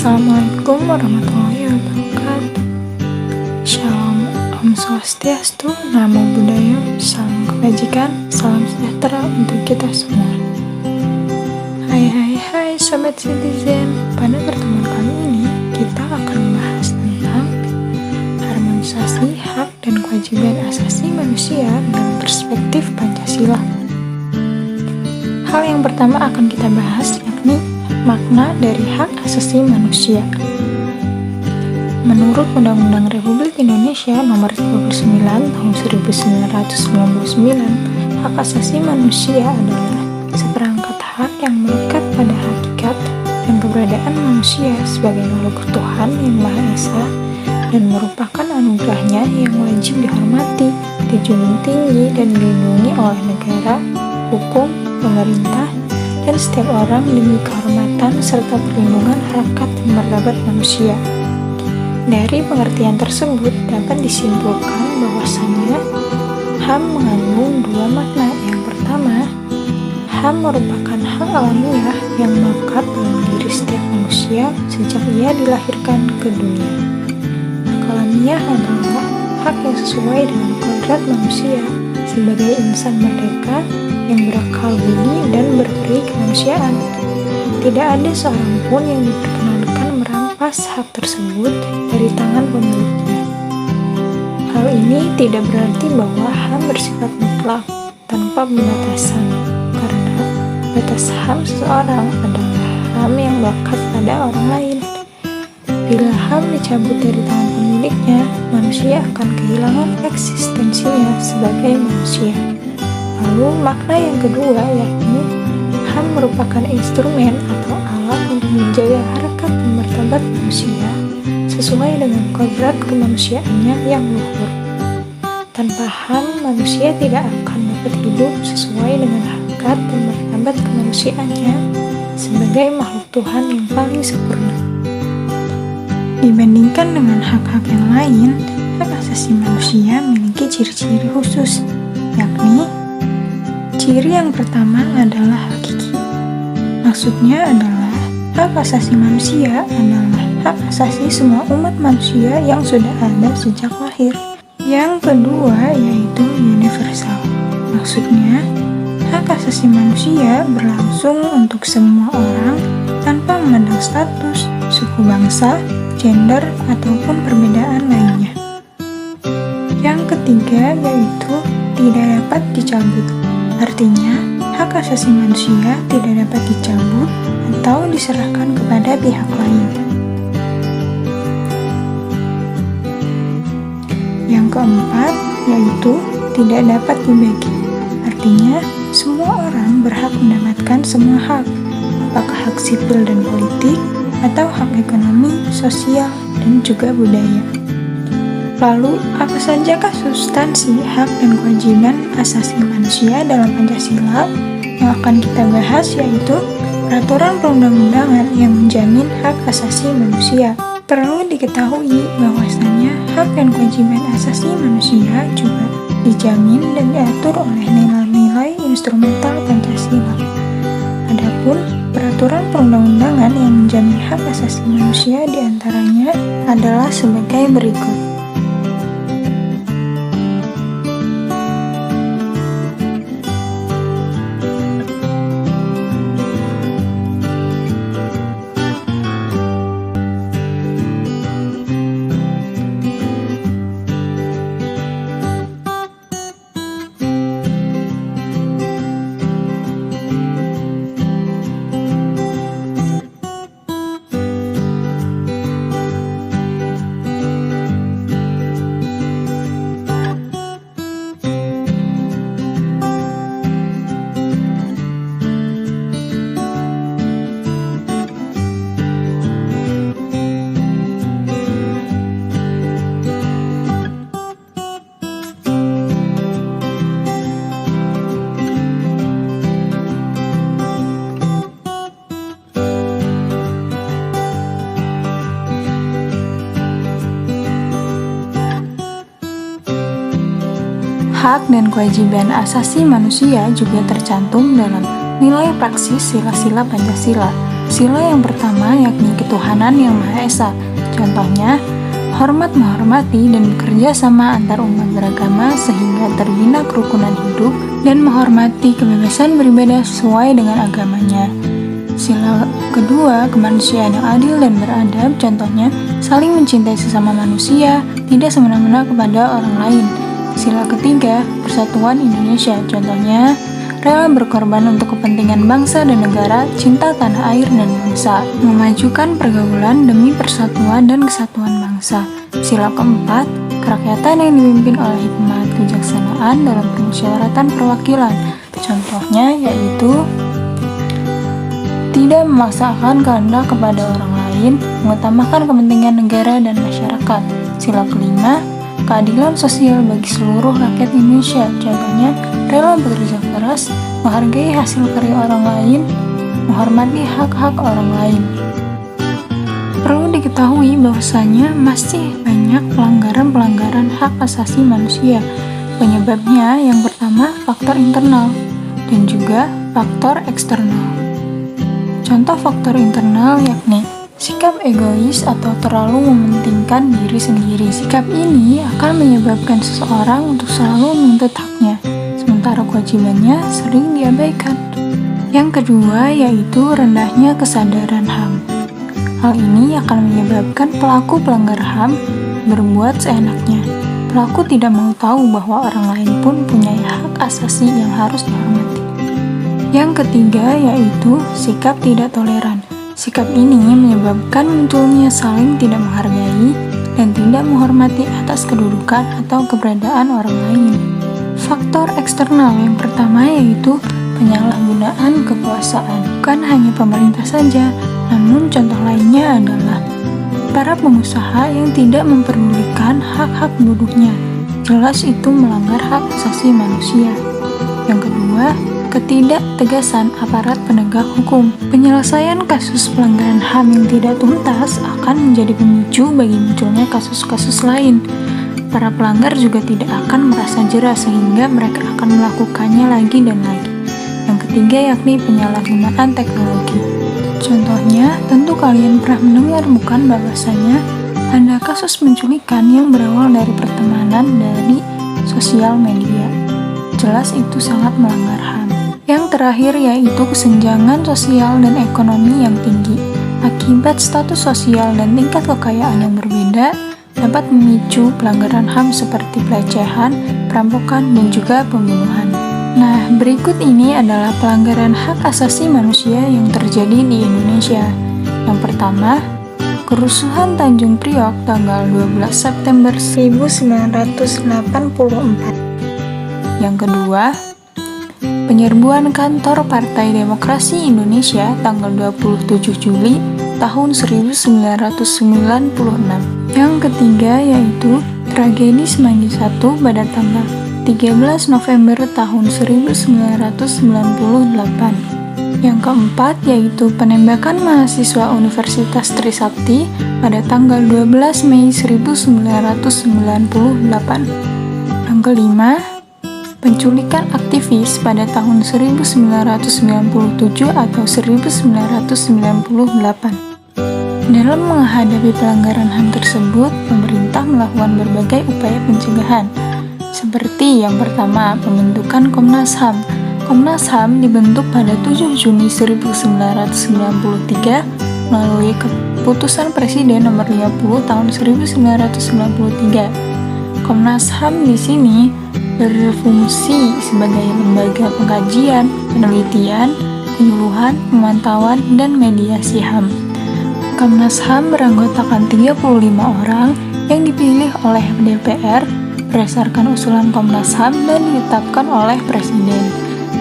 Assalamualaikum warahmatullahi wabarakatuh. Shalom, Om Swastiastu, Namo Buddhaya, salam kebajikan, salam sejahtera untuk kita semua. Hai Sobat Citizen, pada pertemuan kali ini kita akan membahas tentang harmonisasi hak dan kewajiban asasi manusia dalam perspektif Pancasila. Hal yang pertama akan kita bahas yakni makna dari hak asasi manusia. Menurut Undang-Undang Republik Indonesia Nomor 39 Tahun 1999, hak asasi manusia adalah seperangkat hak yang melekat pada hakikat dan keberadaan manusia sebagai makhluk Tuhan yang Maha Esa dan merupakan anugerahnya yang wajib dihormati, dijunjung tinggi dan dilindungi oleh negara, hukum, pemerintah, dan setiap orang demi kehormatan serta perlindungan harkat dan martabat manusia. Dari pengertian tersebut dapat disimpulkan bahwasannya HAM mengandung dua makna. Yang pertama, HAM merupakan hak alamiah yang melekat dalam diri setiap manusia sejak ia dilahirkan ke dunia. Hak alamiah adalah hak yang sesuai dengan kodrat manusia sebagai insan merdeka yang berakal budi dan berperi kemanusiaan. Tidak ada seorang pun yang diperkenankan merampas hak tersebut dari tangan pemiliknya. Hal ini tidak berarti bahwa HAM bersifat mutlak tanpa pembatasan, karena batas HAM seseorang adalah HAM yang melekat pada orang lain. Bila HAM dicabut dari tangan pemiliknya, manusia akan kehilangan eksistensinya sebagai manusia. Lalu makna yang kedua yakni HAM merupakan instrumen atau alat untuk menjaga harkat dan martabat manusia sesuai dengan kodrat kemanusiaannya yang luhur. Tanpa HAM, manusia tidak akan dapat hidup sesuai dengan harkat dan martabat kemanusiaannya sebagai makhluk Tuhan yang paling sempurna. Dibandingkan dengan hak-hak yang lain, hak asasi manusia memiliki ciri-ciri khusus, yakni ciri yang pertama adalah hakiki. Maksudnya adalah hak asasi manusia adalah hak asasi semua umat manusia yang sudah ada sejak lahir. Yang kedua yaitu universal. Maksudnya hak asasi manusia berlangsung untuk semua orang tanpa memandang status, suku bangsa, gender, ataupun perbedaan lainnya. Yang ketiga yaitu tidak dapat dicabut. Artinya, hak asasi manusia tidak dapat dicabut atau diserahkan kepada pihak lain. Yang keempat, yaitu tidak dapat dibagi. Artinya, semua orang berhak mendapatkan semua hak, apakah hak sipil dan politik, atau hak ekonomi, sosial, dan juga budaya. Lalu, apa sajakah substansi hak dan kewajiban asasi manusia dalam Pancasila? Yang akan kita bahas yaitu peraturan perundang-undangan yang menjamin hak asasi manusia. Perlu diketahui bahwasannya hak dan kewajiban asasi manusia juga dijamin dan diatur oleh nilai-nilai instrumental Pancasila. Adapun peraturan perundang-undangan yang menjamin hak asasi manusia diantaranya adalah sebagai berikut. Hak dan kewajiban asasi manusia juga tercantum dalam nilai praksis sila-sila Pancasila. Sila yang pertama yakni ketuhanan yang Maha Esa. Contohnya, hormat menghormati dan bekerja sama antar umat beragama sehingga terbina kerukunan hidup dan menghormati kebebasan beribadah sesuai dengan agamanya. Sila kedua, kemanusiaan yang adil dan beradab. Contohnya, saling mencintai sesama manusia, tidak semena-mena kepada orang lain. Sila ketiga, persatuan Indonesia. Contohnya, rela berkorban untuk kepentingan bangsa dan negara, cinta tanah air dan bangsa, memajukan pergaulan demi persatuan dan kesatuan bangsa. Sila keempat, kerakyatan yang dipimpin oleh hikmat kebijaksanaan dalam permusyawaratan perwakilan. Contohnya yaitu tidak memaksakan kehendak kepada orang lain, mengutamakan kepentingan negara dan masyarakat. Sila kelima, keadilan sosial bagi seluruh rakyat Indonesia. Contohnya, rela bekerja keras, menghargai hasil karya orang lain, menghormati hak-hak orang lain. Perlu diketahui bahwasanya masih banyak pelanggaran-pelanggaran hak asasi manusia. Penyebabnya yang pertama faktor internal dan juga faktor eksternal. Contoh faktor internal yakni sikap egois atau terlalu mementingkan diri sendiri. Sikap ini akan menyebabkan seseorang untuk selalu menuntut haknya, sementara kewajibannya sering diabaikan. Yang kedua yaitu rendahnya kesadaran HAM. Hal ini akan menyebabkan pelaku pelanggar HAM berbuat seenaknya. Pelaku tidak mau tahu bahwa orang lain pun punya hak asasi yang harus dihormati. Yang ketiga yaitu sikap tidak toleran. Sikap ini menyebabkan munculnya saling tidak menghargai dan tidak menghormati atas kedudukan atau keberadaan orang lain. Faktor eksternal yang pertama yaitu penyalahgunaan kekuasaan. Bukan hanya pemerintah saja, namun contoh lainnya adalah para pengusaha yang tidak memperdulikan hak-hak buruhnya. Jelas itu melanggar hak asasi manusia. Yang kedua, ketidaktegasan aparat penegak hukum. Penyelesaian kasus pelanggaran HAM yang tidak tuntas akan menjadi pemicu bagi munculnya kasus-kasus lain. Para pelanggar juga tidak akan merasa jera sehingga mereka akan melakukannya lagi dan lagi. Yang ketiga yakni penyalahgunaan teknologi. Contohnya, tentu kalian pernah mendengar bukan bahwasanya ada kasus penculikan yang berawal dari pertemanan dari sosial media. Jelas itu sangat melanggar HAM. Yang terakhir yaitu kesenjangan sosial dan ekonomi yang tinggi. Akibat status sosial dan tingkat kekayaan yang berbeda dapat memicu pelanggaran HAM seperti pelecehan, perampokan, dan juga pembunuhan. Nah, berikut ini adalah pelanggaran hak asasi manusia yang terjadi di Indonesia. Yang pertama, kerusuhan Tanjung Priok tanggal 12 September 1984. Yang kedua, penyerbuan kantor Partai Demokrasi Indonesia tanggal 27 Juli tahun 1996. Yang ketiga yaitu tragedi Semanggi I pada tanggal 13 November tahun 1998. Yang keempat yaitu penembakan mahasiswa Universitas Trisakti pada tanggal 12 Mei 1998. Yang kelima, penculikan aktivis pada tahun 1997 atau 1998. Dalam menghadapi pelanggaran HAM tersebut, pemerintah melakukan berbagai upaya pencegahan. Seperti yang pertama, pembentukan Komnas HAM. Komnas HAM dibentuk pada 7 Juni 1993 melalui keputusan Presiden nomor 50 tahun 1993. Komnas HAM di sini berfungsi sebagai lembaga pengkajian, penelitian, penyuluhan, pemantauan, dan mediasi HAM. Komnas HAM beranggotakan 35 orang yang dipilih oleh DPR berdasarkan usulan Komnas HAM dan ditetapkan oleh Presiden.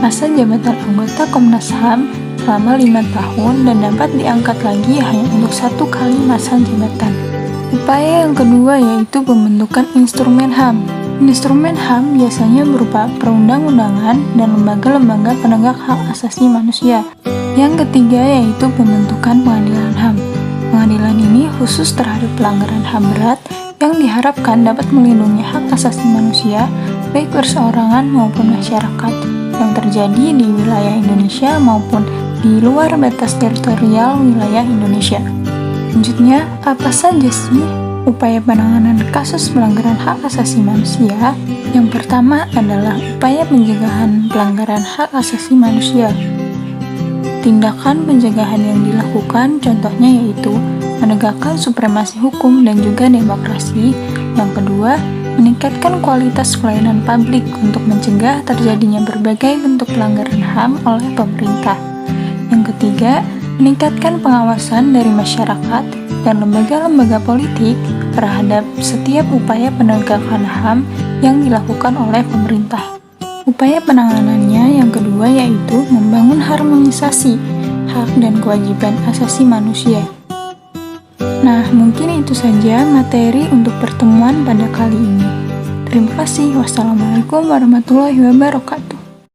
Masa jabatan anggota Komnas HAM selama 5 tahun dan dapat diangkat lagi hanya untuk 1 kali masa jabatan. Upaya yang kedua yaitu pembentukan instrumen HAM. Instrumen HAM biasanya berupa perundang-undangan dan lembaga-lembaga penegak hak asasi manusia. Yang ketiga yaitu pembentukan pengadilan HAM. Pengadilan ini khusus terhadap pelanggaran HAM berat yang diharapkan dapat melindungi hak asasi manusia baik perseorangan maupun masyarakat yang terjadi di wilayah Indonesia maupun di luar batas teritorial wilayah Indonesia. Selanjutnya, apa saja sih upaya penanganan kasus pelanggaran hak asasi manusia? Yang pertama adalah upaya pencegahan pelanggaran hak asasi manusia. Tindakan pencegahan yang dilakukan contohnya yaitu menegakkan supremasi hukum dan juga demokrasi. Yang kedua, meningkatkan kualitas pelayanan publik untuk mencegah terjadinya berbagai bentuk pelanggaran HAM oleh pemerintah. Yang ketiga, meningkatkan pengawasan dari masyarakat dan lembaga-lembaga politik terhadap setiap upaya penegakan HAM yang dilakukan oleh pemerintah. Upaya penanganannya yang kedua yaitu membangun harmonisasi hak dan kewajiban asasi manusia. Nah, mungkin itu saja materi untuk pertemuan pada kali ini. Terima kasih. Wassalamualaikum warahmatullahi wabarakatuh.